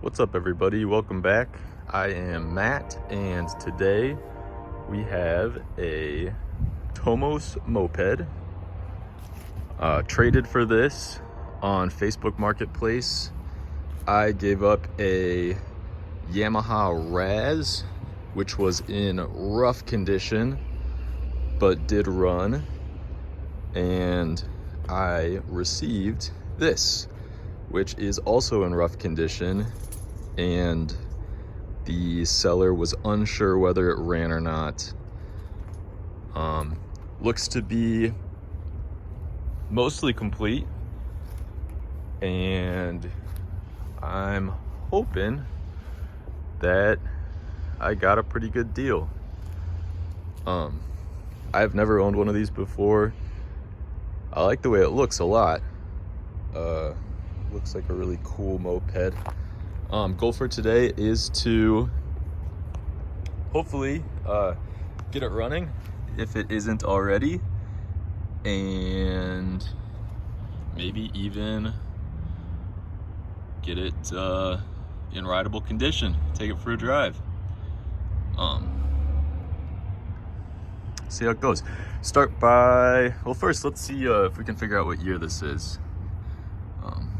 What's up, everybody? Welcome back. I am Matt, and today we have a Tomos moped. Traded for this on Facebook Marketplace. I gave up a Yamaha Raz, which was in rough condition, but did run, and I received this, which is also in rough condition, and the seller was unsure whether it ran or not. Looks to be mostly complete, and I'm hoping that I got a pretty good deal. I've never owned one of these before. I like the way it looks a lot. Looks like a really cool moped. Goal for today is to hopefully get it running if it isn't already, and maybe even get it in rideable condition, take it for a drive. See how it goes. Start by, well, first let's see if we can figure out what year this is.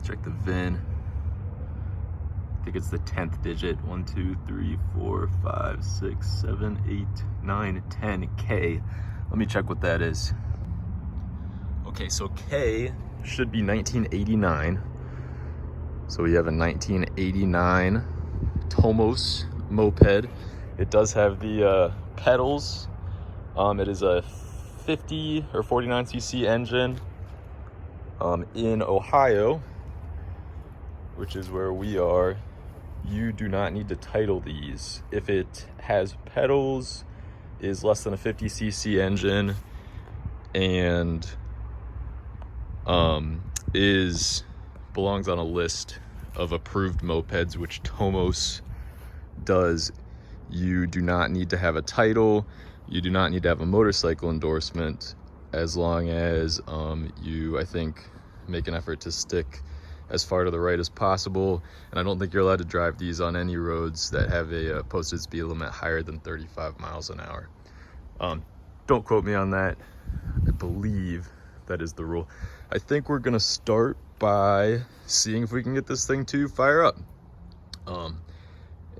Check the VIN. I think it's the 10th digit. 1, 2, 3, 4, 5, 6, 7, 8, 9, 10, K. Let me check what that is. Okay, so K should be 1989. So we have a 1989 Tomos moped. It does have the pedals. It is a 50 or 49cc engine in Ohio, which is where we are. You do not need to title these. If it has pedals, is less than a 50cc engine, and belongs on a list of approved mopeds, which Tomos does, you do not need to have a title. You do not need to have a motorcycle endorsement, as long as you, I think, make an effort to stick as far to the right as possible. And I don't think you're allowed to drive these on any roads that have a posted speed limit higher than 35 miles an hour. Don't quote me on that. I believe that is the rule. I think we're gonna start by seeing if we can get this thing to fire up.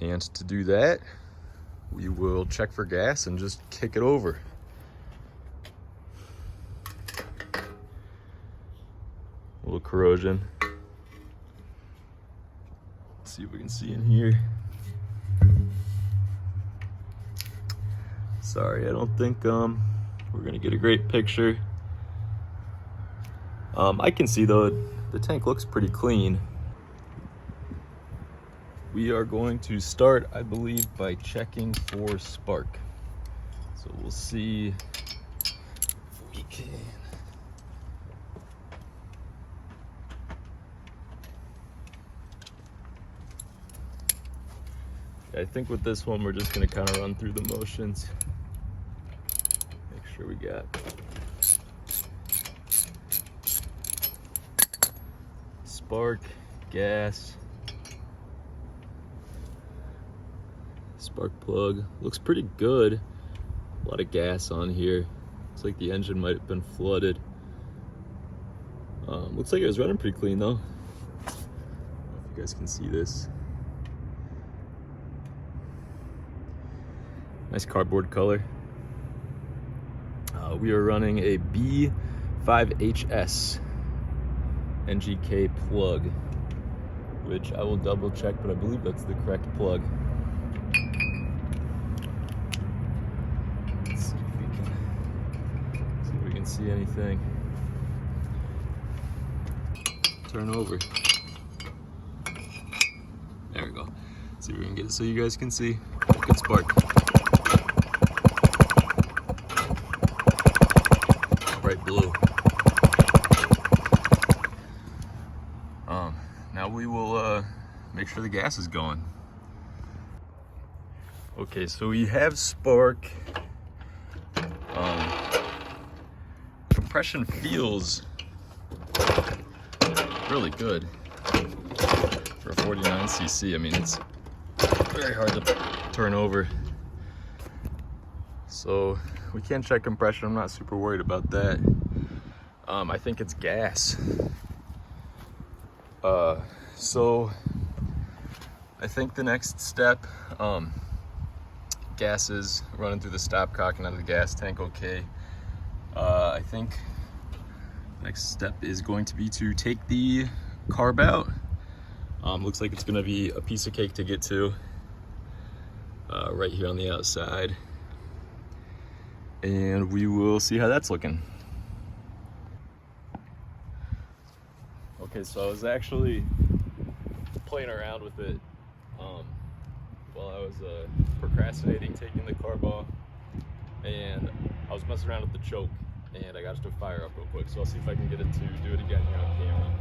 And to do that, we will check for gas and just kick it over. A little corrosion. Let's see if we can see in here. Sorry, I don't think we're gonna get a great picture. I can see though, the tank looks pretty clean. We are going to start, I believe, by checking for spark. So we'll see if we can. I think with this one, we're just gonna kind of run through the motions. Make sure we got spark, gas, spark plug. Looks pretty good. A lot of gas on here. Looks like the engine might have been flooded. Looks like it was running pretty clean though. I don't know if you guys can see this. Nice cardboard color. We are running a B5HS NGK plug, which I will double check, but I believe that's the correct plug. Let's see if we can see anything. Turn over. There we go. Let's see if we can get it so you guys can see. Good spark. Bright blue. Now we will make sure the gas is going. Okay, so we have spark. Compression feels really good for a 49 NCC, I mean, it's very hard to turn over. So we can check compression. I'm not super worried about that. I think it's gas. So I think the next step, gas is running through the stopcock and out of the gas tank okay. I think next step is going to be to take the carb out. Looks like it's gonna be a piece of cake to get to, right here on the outside. And we will see how that's looking. Okay, so I was actually playing around with it while I was procrastinating taking the carb off, and I was messing around with the choke, and I got it to fire up real quick. So I'll see if I can get it to do it again here on camera.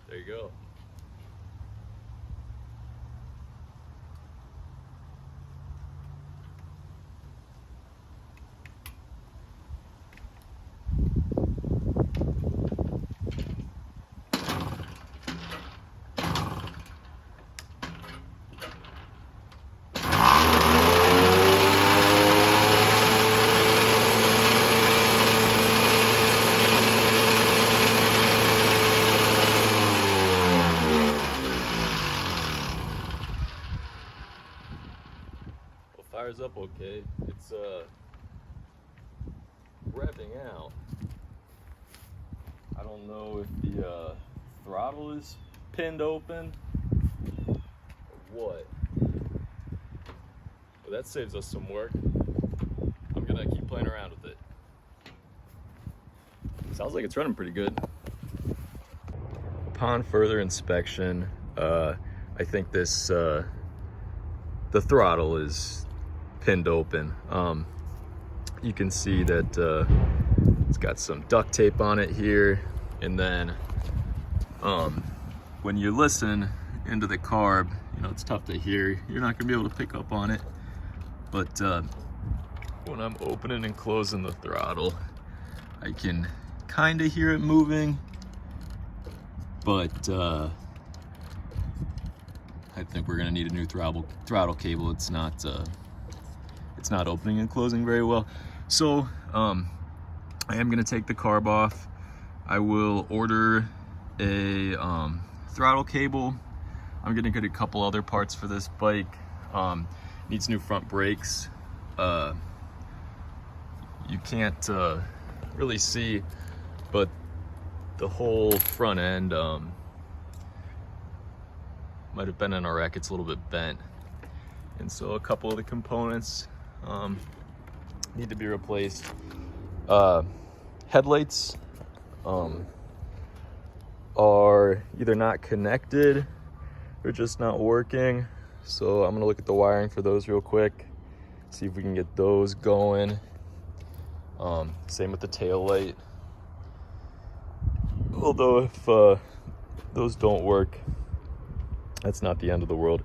There you go. Fires up okay. It's revving out. I don't know if the throttle is pinned open or what, but that saves us some work. I'm gonna keep playing around with it. Sounds like it's running pretty good. Upon further inspection, I think this the throttle is pinned open. You can see that it's got some duct tape on it here, and then when you listen into the carb, you know, it's tough to hear. You're not gonna be able to pick up on it, but when I'm opening and closing the throttle, I can kind of hear it moving, but I think we're gonna need a new throttle cable. It's not opening and closing very well. So I am gonna take the carb off. I will order a throttle cable. I'm gonna get a couple other parts for this bike. Needs new front brakes. You can't really see, but the whole front end might have been in a wreck. It's a little bit bent, and so a couple of the components need to be replaced. Headlights are either not connected or just not working, so I'm gonna look at the wiring for those real quick, see if we can get those going. Same with the tail light, although if those don't work, that's not the end of the world,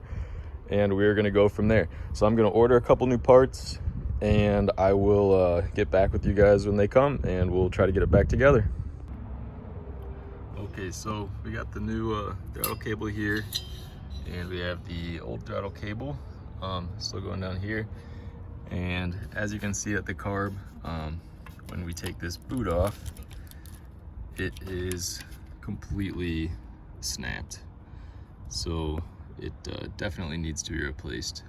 and we're gonna go from there. So I'm gonna order a couple new parts, and I will get back with you guys when they come, and we'll try to get it back together. Okay, so we got the new throttle cable here, and we have the old throttle cable still going down here. And as you can see at the carb, when we take this boot off, it is completely snapped. So it definitely needs to be replaced.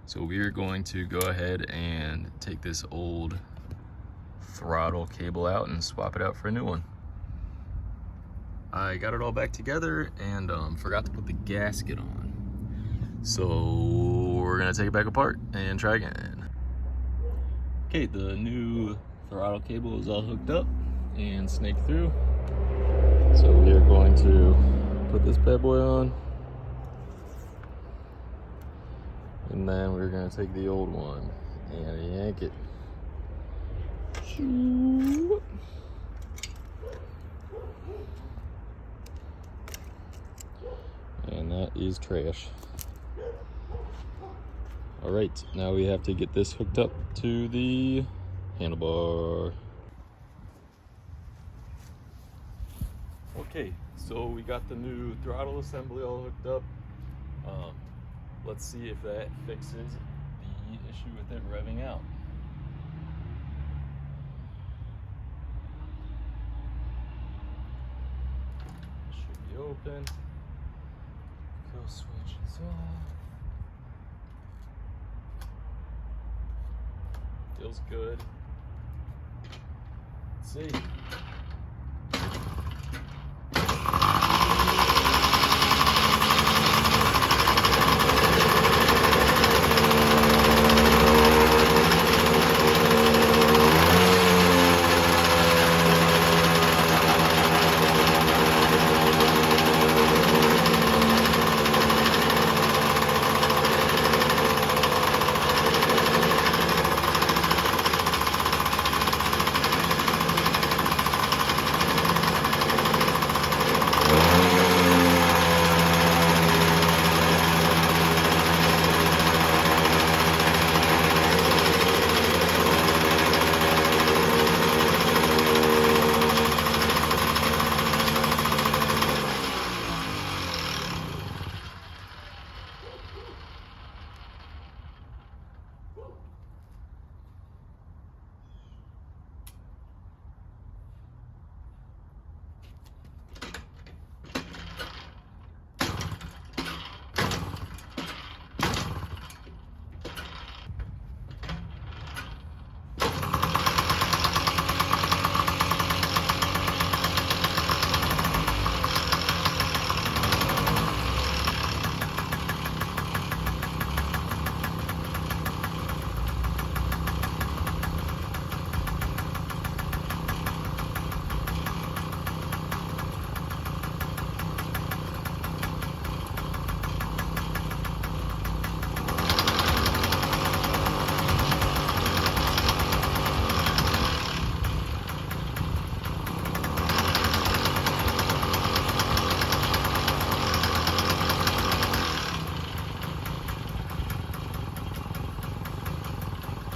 So we are going to go ahead and take this old throttle cable out and swap it out for a new one. I got it all back together and forgot to put the gasket on. So we're gonna take it back apart and try again. Okay, the new throttle cable is all hooked up and snaked through. So we are going to put this bad boy on. And then we're gonna take the old one and yank it. And that is trash. All right, now we have to get this hooked up to the handlebar. Okay, so we got the new throttle assembly all hooked up. Let's see if that fixes the issue with it revving out. Should be open. Kill switch is off. Feels good. Let's see.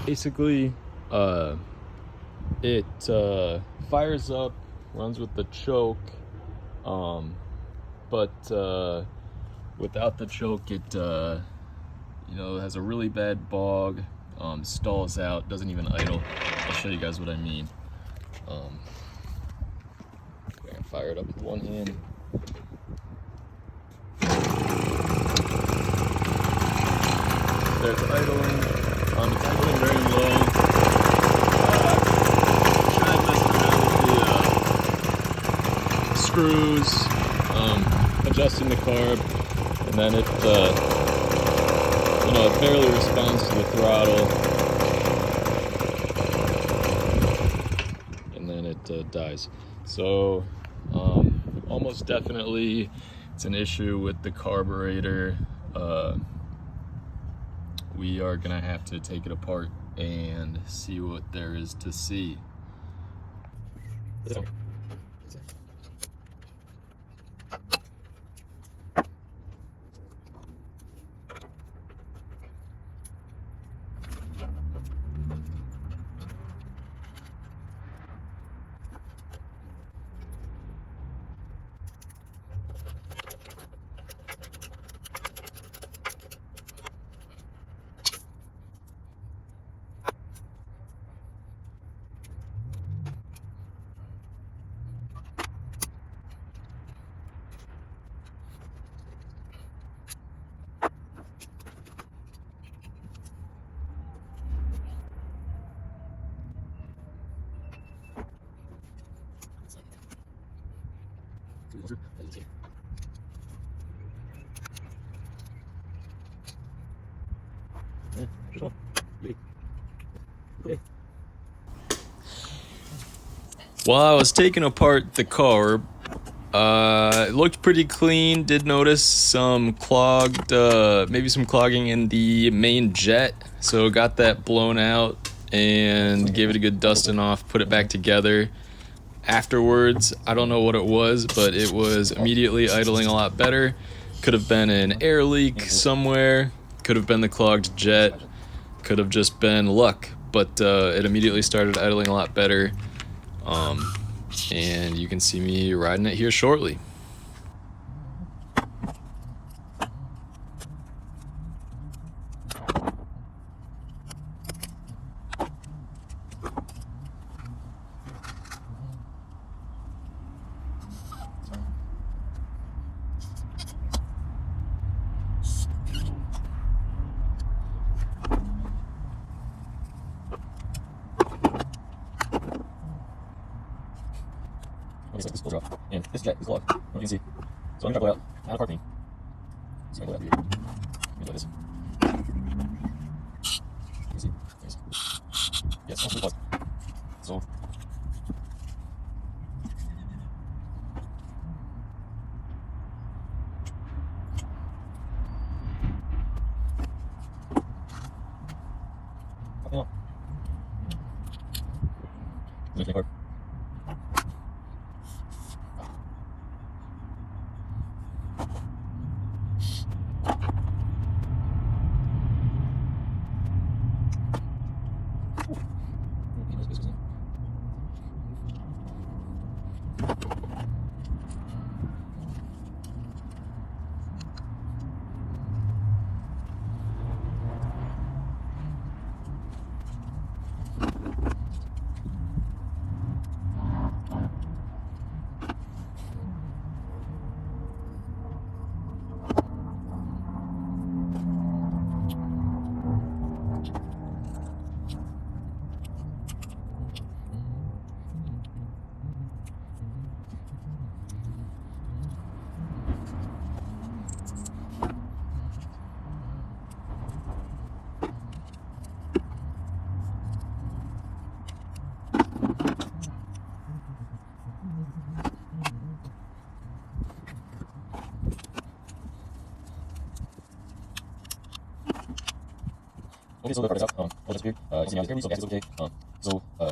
Basically, it fires up, runs with the choke, but without the choke, it has a really bad bog, stalls out, doesn't even idle. I'll show you guys what I mean. I'm gonna fire it up with one hand. There's idling. It's idling very low. Tried messing around with the screws, adjusting the carb, and then it barely responds to the throttle, and then it dies. So almost definitely it's an issue with the carburetor. We are gonna have to take it apart and see what there is to see. While I was taking apart the carb, it looked pretty clean. Did notice some clogged, maybe some clogging in the main jet. So got that blown out and gave it a good dusting off, put it back together. Afterwards, I don't know what it was, but it was immediately idling a lot better. Could have been an air leak somewhere, could have been the clogged jet, could have just been luck, but it immediately started idling a lot better. And you can see me riding it here shortly. Okay, so this will drop, and this jet is locked. You can see. So I'm gonna go out, out of parking. So I'm gonna go out here. Let me do this. You can see. Yes. Yes, also locked. So. Okay, now. There's my car. Okay, so the part is out. I'll just here. You can see now the air leak, so gas is okay. So we're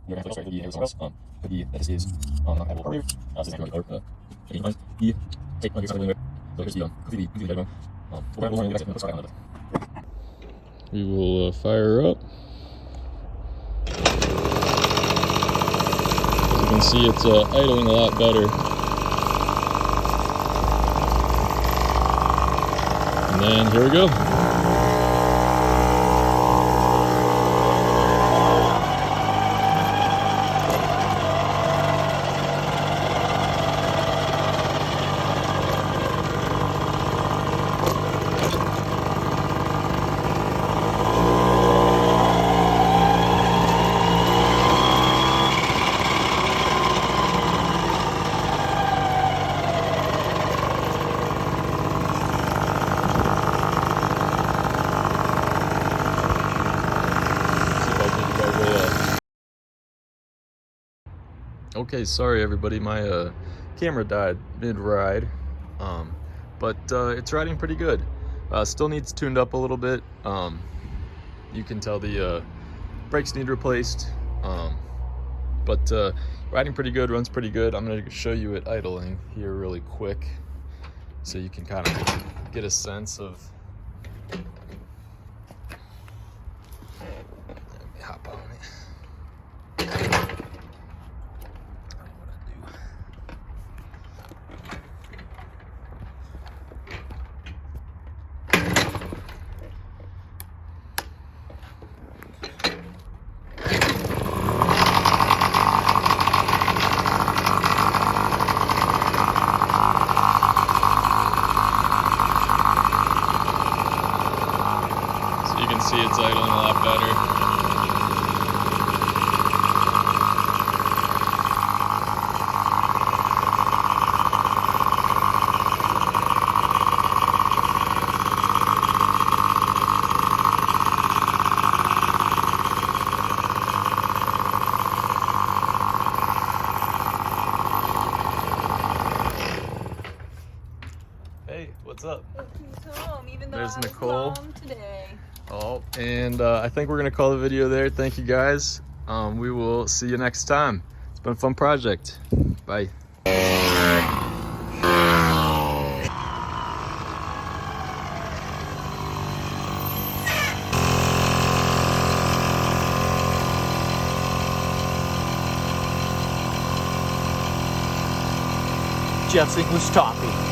gonna have to start with the air response. Could be that this is not compatible carburetor. This is not going to again, the tape on your side anywhere. So here's the completely dead wrong. We're gonna go let's start on it. We will fire up. As you can see, it's idling a lot better. And then here we go. Okay, sorry everybody, my camera died mid-ride, but it's riding pretty good. Still needs tuned up a little bit. You can tell the brakes need replaced, but riding pretty good, runs pretty good. I'm going to show you it idling here really quick so you can kind of get a sense of. Let me hop on it. See, it's idling a lot better. What's up? He's home, even though There's I was Nicole. home today. Oh, and I think we're gonna call the video there. Thank you guys. We will see you next time. It's been a fun project. Bye. Jeff's English Toffee.